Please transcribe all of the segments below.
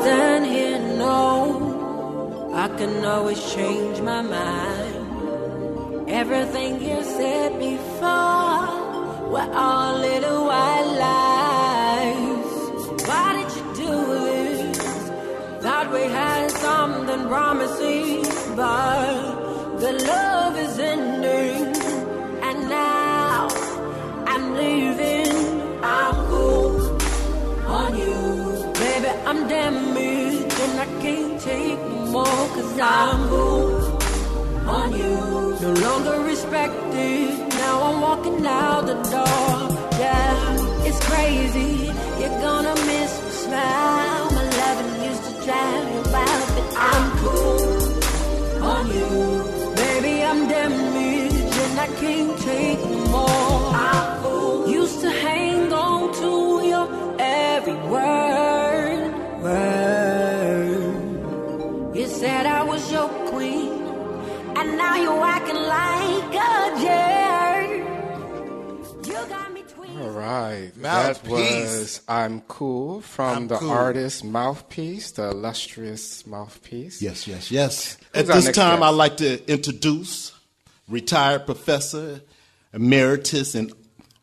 stand here, no, I can always change my mind. Everything you said before were all little white lies. Why did you do this? Thought we had something promising, but the love is ending, and now I'm leaving. I'm cool on you, baby. I'm damaged and I can't take no more, 'cause I'm cool on you. No longer respected, now I'm walking out the door. Yeah, it's crazy, you're gonna miss my smile. My loving used to drive you wild, but I'm cool on you. Baby, I'm damaged and I can't take no more. I'm cool. Used to hang on to your every word. You said I was your queen, and now you're acting like a jerk. You got me tweeting. All right. Mouthpiece. That was I'm Cool from the artist Mouthpiece, the illustrious Mouthpiece. Yes, yes, yes. Who's At our this next time, guest? I'd like to introduce retired professor emeritus in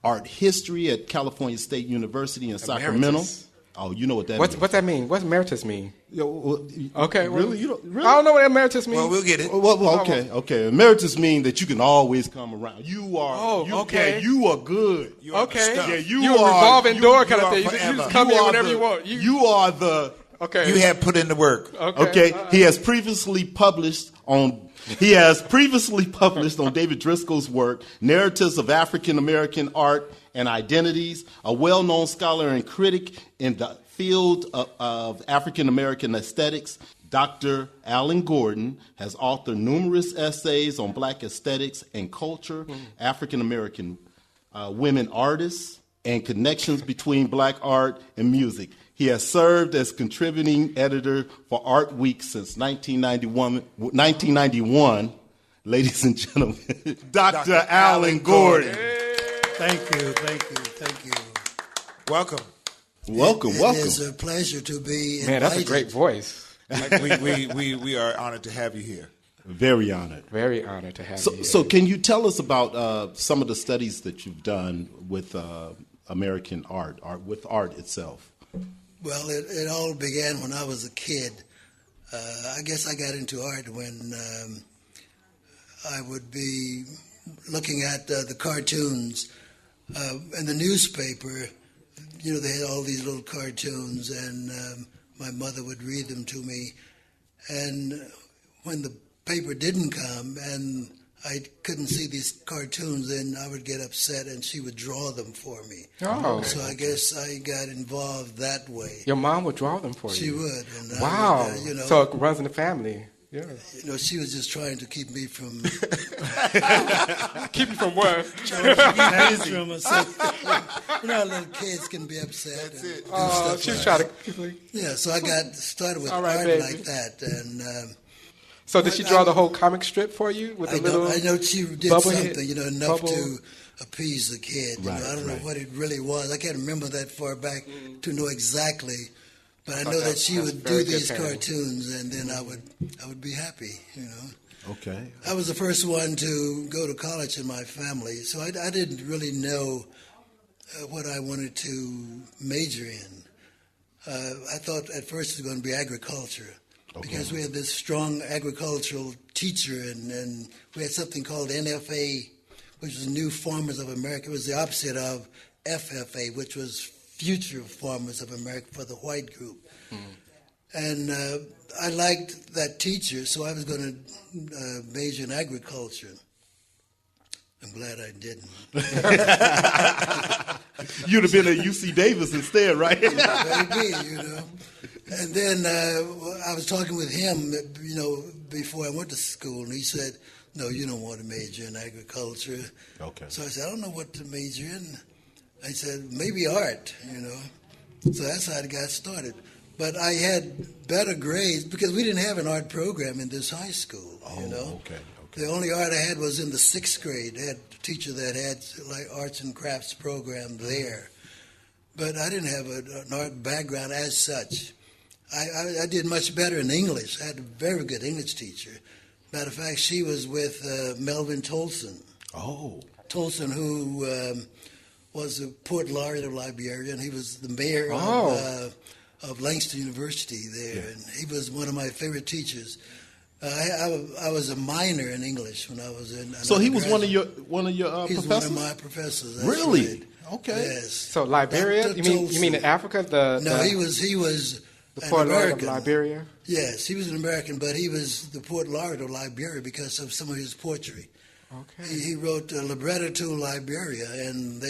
art history at California State University in Sacramento. Emeritus? Oh, you know what that means. What's that mean? What's emeritus mean? Okay. Really? You don't, really? I don't know what emeritus means. Well, we'll get it. Well, okay. Emeritus means that you can always come around. You are. okay. Yeah, you are good. You are the stuff. Yeah, You're a revolving door kind of are thing. You forever. just come in whenever you want. You are the. Okay. You have put in the work. Okay. He has previously published on David Driscoll's work, Narratives of African American Art and Identities, a well-known scholar and critic in the field of African American aesthetics. Dr. Allan Gordon has authored numerous essays on black aesthetics and culture, African American women artists, and connections between black art and music. He has served as contributing editor for Art Week since 1991. Ladies and gentlemen, Dr. Allan Gordon. Thank you. Welcome. Welcome. It is a pleasure to be invited. Man, that's a great voice. We are honored to have you here. Very honored. Very honored to have you here. So can you tell us about some of the studies that you've done with American art, with art itself? Well, it all began when I was a kid. I guess I got into art when I would be looking at the cartoons in the newspaper. You know, they had all these little cartoons, and my mother would read them to me. And when the paper didn't come and I couldn't see these cartoons, then I would get upset, and she would draw them for me. Oh. So I guess I got involved that way. Your mom would draw them for you? She would. And wow. I would, so it runs in the family. Yeah. You know, she was just trying to keep me from... Keep you from what? Trying to keep me from you know, little kids can be upset. That's it. Oh, she's trying to keep me... Yeah, so I got started with All right, art baby. like that. And so did she draw the whole comic strip for you with the little... I know she did bubblehead- something, you know, enough bubble? to appease the kid. You know, I don't know what it really was. I can't remember that far back to know exactly. But I know that she would do these cartoons, and then I would be happy, you know. Okay. I was the first one to go to college in my family, so I didn't really know what I wanted to major in. I thought at first it was going to be agriculture, because we had this strong agricultural teacher, and we had something called NFA, which was New Farmers of America. It was the opposite of FFA, which was Future Farmers of America for the white group. And I liked that teacher, so I was going to major in agriculture. I'm glad I didn't. You'd have been at UC Davis instead, right? Maybe, you know. And then I was talking with him, you know, before I went to school, and he said, no, you don't want to major in agriculture. Okay. So I said, I don't know what to major in. I said, maybe art, you know. So that's how I got started. But I had better grades because we didn't have an art program in this high school, you know. Okay. The only art I had was in the 6th grade. I had a teacher that had like arts and crafts program there. But I didn't have an art background as such. I did much better in English. I had a very good English teacher. Matter of fact, she was with Melvin Tolson. Oh. Tolson, who was the poet laureate of Liberia, and he was the mayor of Langston University there. And he was one of my favorite teachers. I was a minor in English when I was in. So he was one of your He's professors? one of my professors. That's Really? right. Okay. Yes. So Liberia? You mean in Africa? No, he was the an poet laureate of American. Liberia. Yes, he was an American, but he was the poet laureate of Liberia because of some of his poetry. Okay. He wrote a libretto to Liberia, and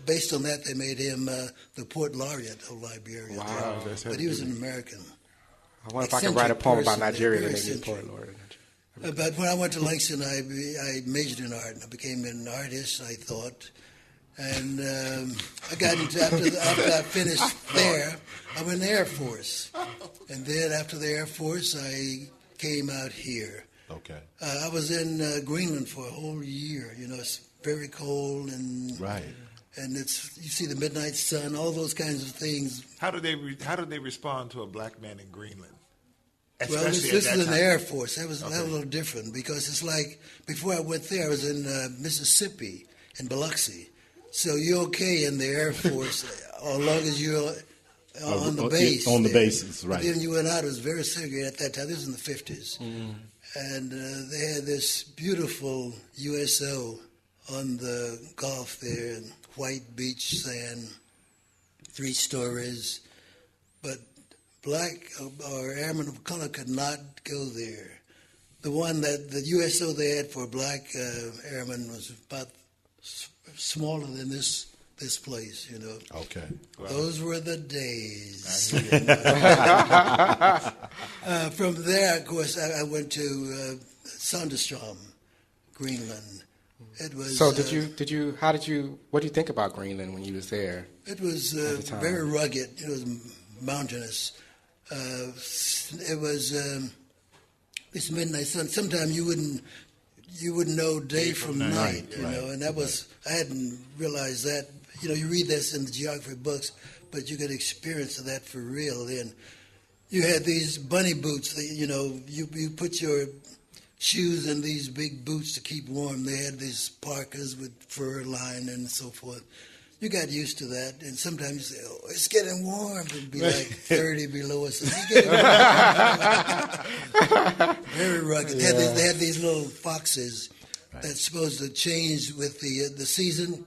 based on that, they made him the poet laureate of Liberia. Wow. But he was an American. I wonder if I can write a poem about Nigeria and very maybe a poet laureate. But when I went to Langston, I majored in art, and I became an artist, I thought. And I got into, after I finished there, I went in the Air Force. And then after the Air Force, I came out here. Okay. I was in Greenland for a whole year. You know, it's very cold, and Right. and you see the midnight sun, all those kinds of things. How did they respond to a black man in Greenland? Well, this Especially is at in that the time. Air Force. That was a little different because it's like before I went there, I was in Mississippi, in Biloxi. So you're okay in the Air Force as long as you're on the base. On the there. bases, right. But then you went out, it was very segregated at that time. This was in the 50s. And they had this beautiful USO on the Gulf there, and white beach sand, 3 stories. But black or airmen of color could not go there. The one that the USO they had for black airmen was about smaller than this place, you know. Okay. Those were the days. From there, of course, I went to Sonderstrom, Greenland. It was. So what did you think about Greenland when you was there? It was very rugged. It was mountainous. It was this midnight sun. Sometimes you wouldn't know day from night, you know, and that was, I hadn't realized that. You know, you read this in the geography books, but you could experience that for real. Then you had these bunny boots that, you know, you put your shoes in these big boots to keep warm. They had these parkas with fur line and so forth. You got used to that, and sometimes you say, "Oh, it's getting warm." It'd be like 30 below us. It's getting warm. Very rugged. Yeah. They had these little foxes that's supposed to change with the season.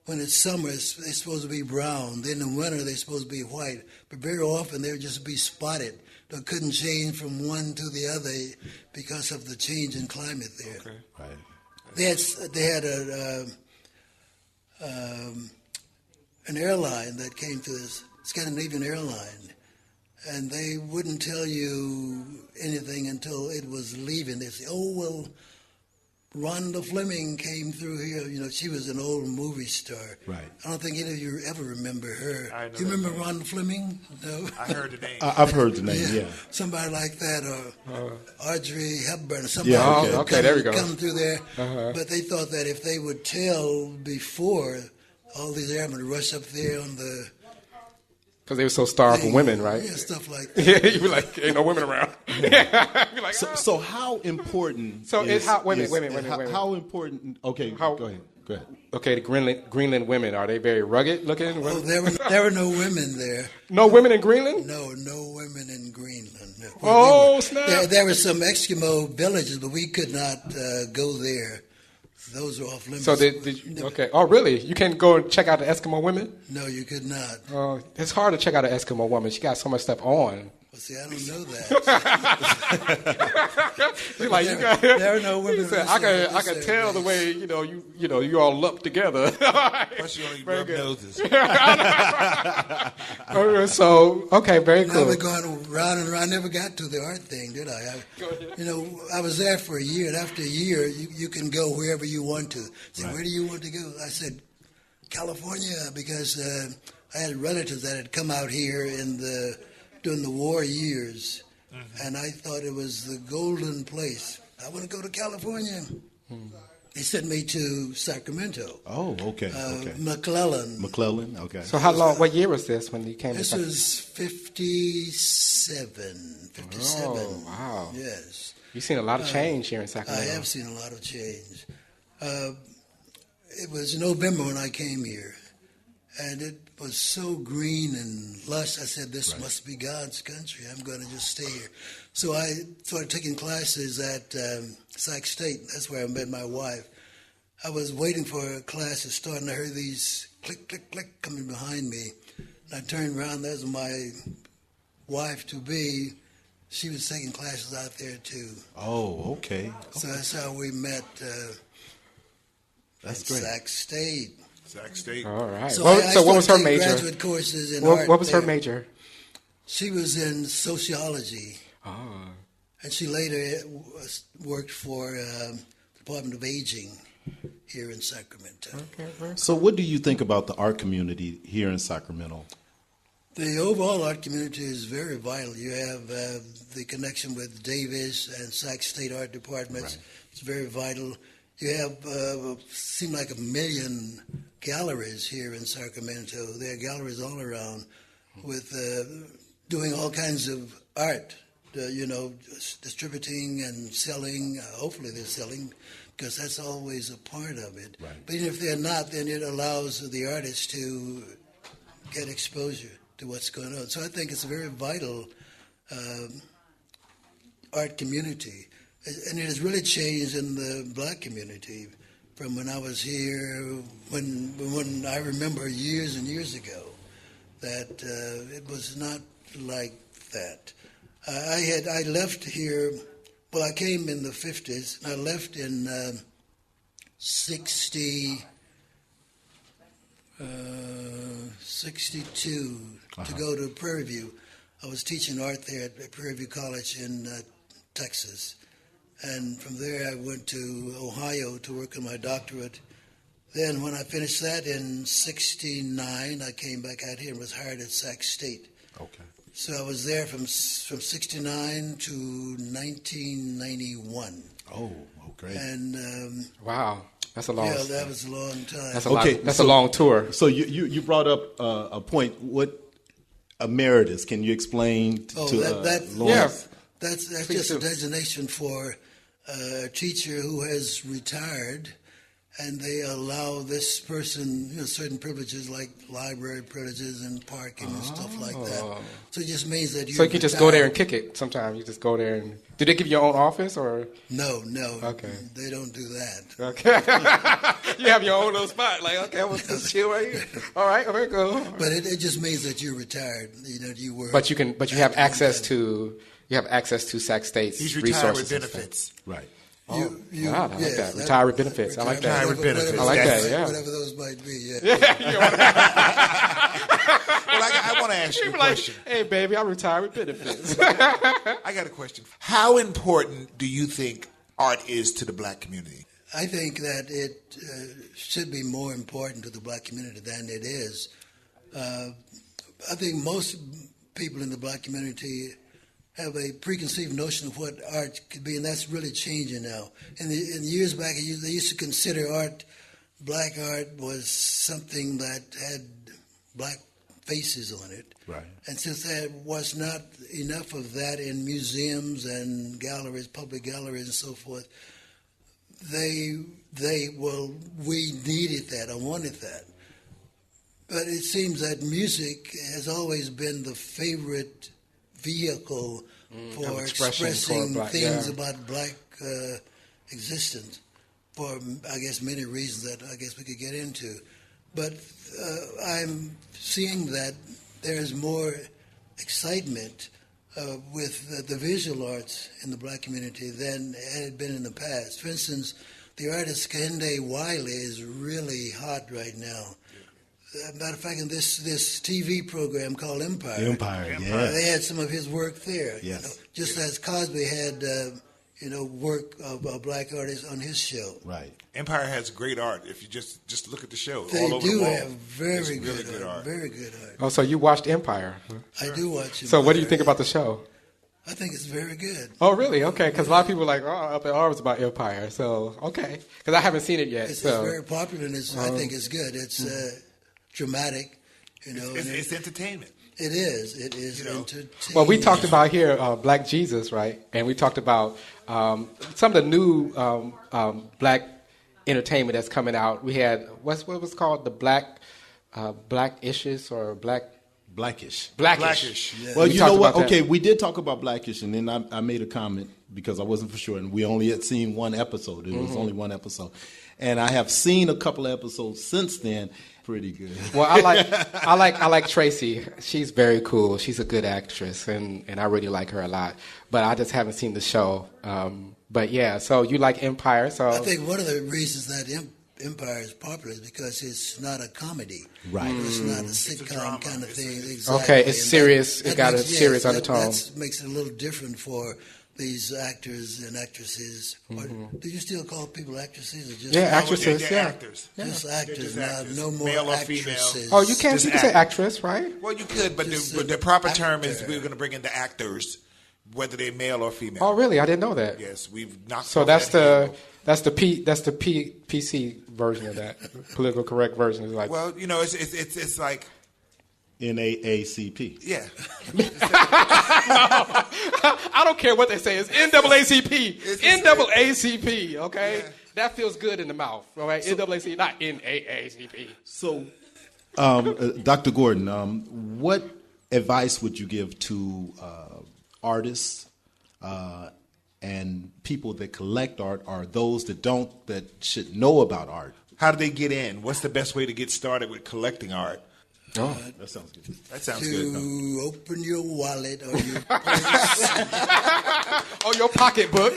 When it's summer, they're supposed to be brown. Then in winter, they're supposed to be white. But very often, they would just be spotted. They couldn't change from one to the other because of the change in climate there. Okay. Right. They had an airline that came to this Scandinavian airline, and they wouldn't tell you anything until it was leaving. They'd say, "Oh, well, Rhonda Fleming came through here." You know, she was an old movie star. Right. I don't think any of you ever remember her. I know Do you that remember name. Rhonda Fleming? No. I heard the name. I've heard the name, yeah. Somebody like that, or Audrey Hepburn, or somebody Yeah, like that okay, there we go. come through there. But they thought that if they would tell before, all these airmen would rush up there on the... Because they were so starved for women, right? Yeah, stuff like that. Yeah, you'd be like, ain't no women around. You'd be like, So how important? So is, wait a is- minute. How important? Okay, How- go ahead. Okay, the Greenland women, are they very rugged looking? Oh, there were no women there. No women in Greenland? No women in Greenland. No. Oh, snap. There were some Eskimo villages, but we could not go there. Those were off limits. So did you, okay. Oh, really? You can't go and check out the Eskimo women? No, you could not. It's hard to check out an Eskimo woman. She got so much stuff on. Well, see, I don't know that. You're like, you got, There are no women. He said, I can tell the way you all lumped together. Plus, you only Very rub good. noses. So okay, very Now cool. we're going round and round. I never got to the art thing, did I? You know, I was there for a year, and after a year, you can go wherever you want to. Say, where do you want to go? I said, California, because I had relatives that had come out here during the war years, and I thought it was the golden place. I want to go to California. They sent me to Sacramento. Oh, okay. McClellan, okay. So how long? What year was this when you came? This was 57. Oh, wow. Yes. You've seen a lot of change here in Sacramento. I have seen a lot of change. It was November when I came here, and it was so green and lush. I said, this must be God's country. I'm going to just stay here. So I started taking classes at Sac State. That's where I met my wife. I was waiting for a class to start, and I heard these click, click, click coming behind me. And I turned around. There's my wife-to-be. She was taking classes out there, too. Oh, okay. So that's how we met that's at great. Sac State. Sac State. All right. So What I was her started taking major? graduate courses in art What was her there. major? She was in sociology. Oh. And she later worked for Department of Aging here in Sacramento. Okay. So what do you think about the art community here in Sacramento? The overall art community is very vital. You have the connection with Davis and Sac State art departments. Right. It's very vital. You have, seem like 1 million galleries here in Sacramento. There are galleries all around with doing all kinds of art, distributing and selling. Hopefully they're selling, because that's always a part of it. Right. But even if they're not, then it allows the artists to get exposure to what's going on. So I think it's a very vital art community. And it has really changed in the black community from when I was here, when I remember years and years ago, that it was not like that. I left here, well, I came in the 50s, and I left in 62 to go to Prairie View. I was teaching art there at Prairie View College in Texas. And from there I went to Ohio to work on my doctorate. Then when I finished that in 69, I came back out here and was hired at Sac State. Okay. So I was there from 69 to 1991. Oh, great. And Wow. That's a long. yeah, that was a long time. That's a lot. That's a long tour. So you brought up a point. What emeritus? Can you explain to Lawrence? Yeah. That's Please just a do. designation for a teacher who has retired, and they allow this person certain privileges like library privileges and parking and stuff like that. So it just means that So you can just go there and kick it. Sometimes you just go there and. Do they give you your own office or? No. Okay. They don't do that. Okay. You have your own little spot. Like, okay, I'm gonna chill right here. All right, very good. But it just means that you're retired. You were. But you have access to. You have access to Sac State's He's retired resources with and stuff. benefits. Right. Wow, I like yes, that. Retire with benefits. I like that. Retire with benefits. I like that. Yeah. Whatever those might be. Yeah. Well, I want to ask you a Like, question. hey, baby, I'm retired with benefits. I got a question. How important do you think art is to the black community? I think that it should be more important to the black community than it is. I think most people in the black community have a preconceived notion of what art could be, and that's really changing now. In years back, they used to consider black art was something that had black faces on it. Right. And since there was not enough of that in museums and galleries, public galleries and so forth, we needed that, I wanted that. But it seems that music has always been the favorite vehicle for expressing things about black existence for, I guess, many reasons that I guess we could get into. But I'm seeing that there's more excitement with the visual arts in the black community than had been in the past. For instance, the artist Kehinde Wiley is really hot right now. Matter of fact, in this TV program called Empire, they had some of his work there. Yes. Just as Cosby had, work of black artists on his show. Right. Empire has great art. If you just look at the show, They all over do the wall, have very it's good, really good art. Very good art. Oh, so you watched Empire? Huh? I do watch it. So what do you think about the show? I think it's very good. Oh, really? Okay, because a lot of people are like, Up at Arms about Empire. So, okay. Because I haven't seen it yet. It's very popular, and I think it's good. It's dramatic, It's entertainment. It is. It is entertaining. Well, we talked about here Black Jesus, right? And we talked about some of the new black entertainment that's coming out. We had, what was called the Black-ishes or Blackish. Blackish. Yeah. Well, We you know talked what? about that. Okay, we did talk about Blackish, and then I made a comment because I wasn't for sure, and we only had seen one episode. It was only one episode, and I have seen a couple of episodes since then. Pretty good. Well, I like Tracy. She's very cool. She's a good actress, and I really like her a lot. But I just haven't seen the show. But yeah, so you like Empire? So I think one of the reasons that Empire is popular is because it's not a comedy. Right. It's not a sitcom kind of thing. Exactly. Okay, it's And serious. that It got a makes- serious yes, undertone. That makes it a little different for these actors and actresses. Or, do you still call people actresses? Or just Yeah, actresses. They're Yeah. actors. Just actors, just not actors. no more Male or female. actresses. Oh, you can Just say act. actress, right? Well, you could, but Just the an proper term is actor. we're going to bring in the actors, whether they're male or female. Oh, really? I didn't know that. Yes, we've knocked. So off that's that handle. the PC version of that, political correct version. Is like, Well, it's like NAACP. yeah. I don't care what they say. It's NAACP. It's- NAACP. Okay, Yeah. that feels good in the mouth. All right, NAACP, not NAACP. So, Dr. Gordon, what advice would you give to artists and people that collect art, or those that don't, that should know about art? How do they get in? What's the best way to get started with collecting art? Oh, That sounds good. That sounds to good. open your wallet or your purse. oh, your pocketbook.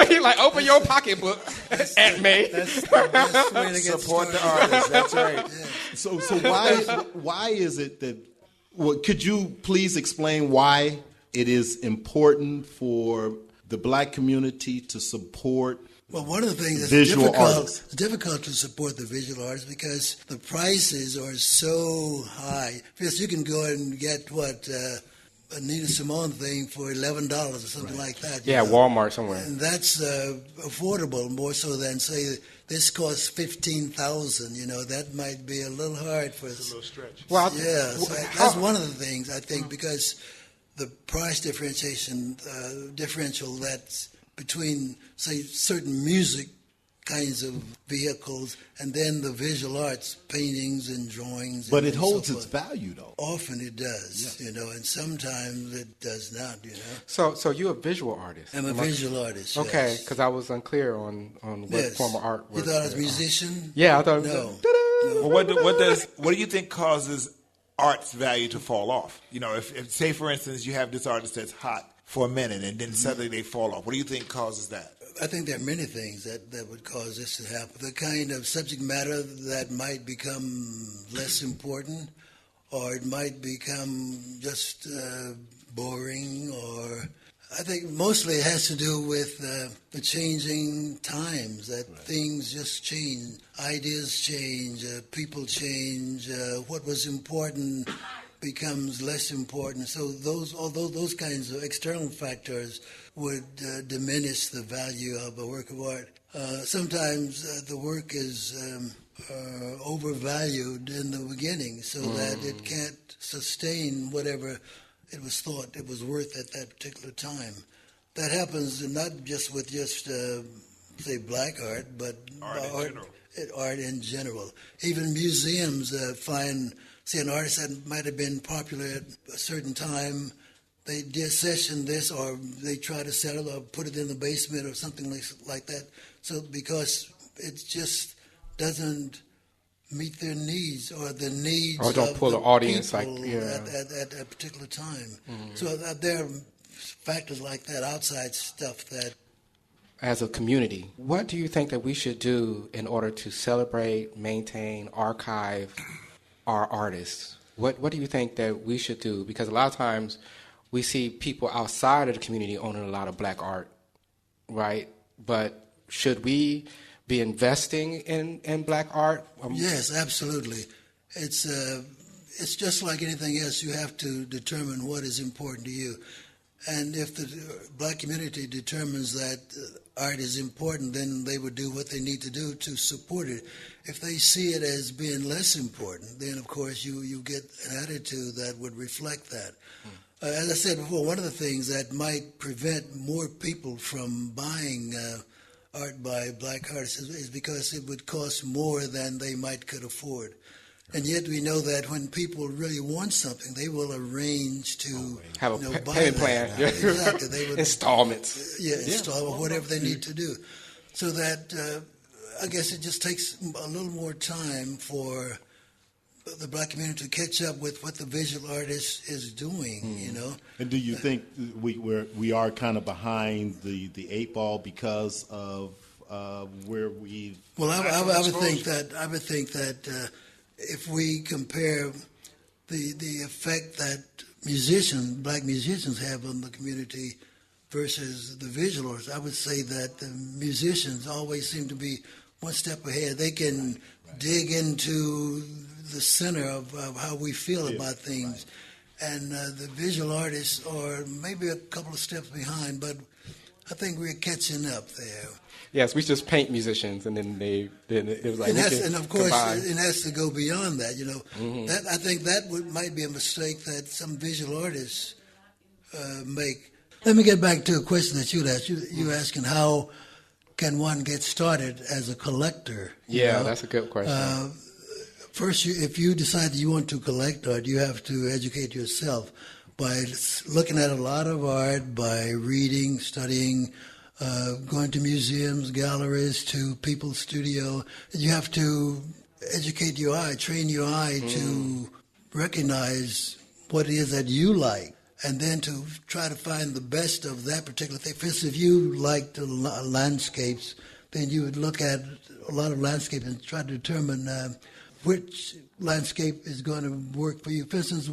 He like open your pocketbook, Aunt May. That's the best way to get Support the started. artist. That's right. So why is it that? Well, could you please explain why it is important for the black community to support? Well, one of the things that's Visual artists. difficult to support the visual artists because the prices are so high. Because you can go and get a Nina Simone thing for $11 or something like that. you Yeah, know. Walmart somewhere. And that's affordable more so than say this costs $15,000. That might be a little hard for us. A little stretch. Well, Yeah, so that's one of the things I think because the price differential that's between say certain music kinds of vehicles and then the visual arts, paintings and drawings. But and it holds so its forth. value, though. Often it does, and sometimes it does not. So you're a visual artist. I'm a visual artist. Okay, yes. because I was unclear on what Yes. form of art. You thought I was a musician? Yeah, I thought. No. Well, what do you think causes art's value to fall off? If say for instance you have this artist that's hot for a minute and then suddenly they fall off. What do you think causes that? I think there are many things that would cause this to happen. The kind of subject matter that might become less important, or it might become just boring, or I think mostly it has to do with the changing times, that things just change, ideas change, people change, what was important becomes less important. So those kinds of external factors would diminish the value of a work of art. Sometimes the work is overvalued in the beginning so that it can't sustain whatever it was thought it was worth at that particular time. That happens not just with say black art, but art in general. Even museums find, see, an artist that might have been popular at a certain time, they session this, or they try to sell it or put it in the basement or something like that. So because it just doesn't meet their needs or the needs Or don't of pull the the audience, people like, yeah. at a particular time. So there are factors like that, outside stuff that. As a community, what do you think that we should do in order to celebrate, maintain, archive our artists? What do you think that we should do? Because a lot of times we see people outside of the community owning a lot of black art, right? But should we be investing in black art? Yes, absolutely. It's just like anything else. You have to determine what is important to you. And if the black community determines that art is important, then they would do what they need to do to support it. If they see it as being less important, then of course you get an attitude that would reflect that. As I said before, one of the things that might prevent more people from buying art by black artists is because it would cost more than they could afford. And yet we know that when people really want something, they will arrange to have a buy payment that. plan. Exactly. They would, installments. Installment, whatever they need to do. So that I guess it just takes a little more time for the black community to catch up with what the visual artist is doing, And do you think we are kind of behind the eight ball because of where we? Well, I would think that if we compare the effect that black musicians have on the community versus the visual artists, I would say that the musicians always seem to be one step ahead. They can dig into the center of how we feel about things. And the visual artists are maybe a couple of steps behind, but I think we're catching up there. Yes, we just paint musicians, and then it was like, and of course, combine. it has to go beyond that. Mm-hmm. I think that might be a mistake that some visual artists make. Let me get back to a question that you asked. You asking how can one get started as a collector? Yeah, that's a good question. First, if you decide that you want to collect art, you have to educate yourself by looking at a lot of art, by reading, studying, going to museums, galleries, to people's studio. You have to educate your eye, train your eye to recognize what it is that you like, and then to try to find the best of that particular thing. For instance, if you like the landscapes, then you would look at a lot of landscapes and try to determine which landscape is going to work for you. For instance,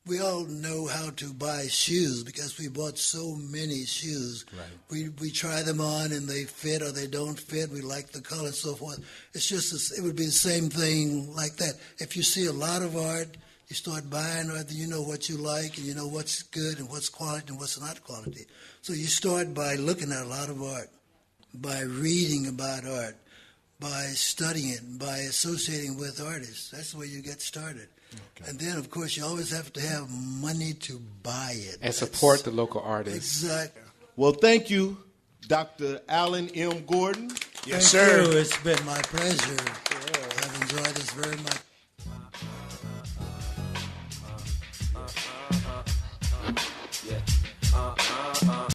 we all know how to buy shoes because we bought so many shoes. Right. We try them on and they fit or they don't fit. We like the color and so forth. It's just it would be the same thing like that. If you see a lot of art, you start buying art, then you know what you like and you know what's good and what's quality and what's not quality. So you start by looking at a lot of art, by reading about art, by studying it, by associating with artists. That's where you get started. Okay. And then, of course, you always have to have money to buy it. And support the local artists. Exactly. Well, thank you, Dr. Allan M. Gordon. Yes, sir. Thank you. It's been my pleasure. I've enjoyed this very much.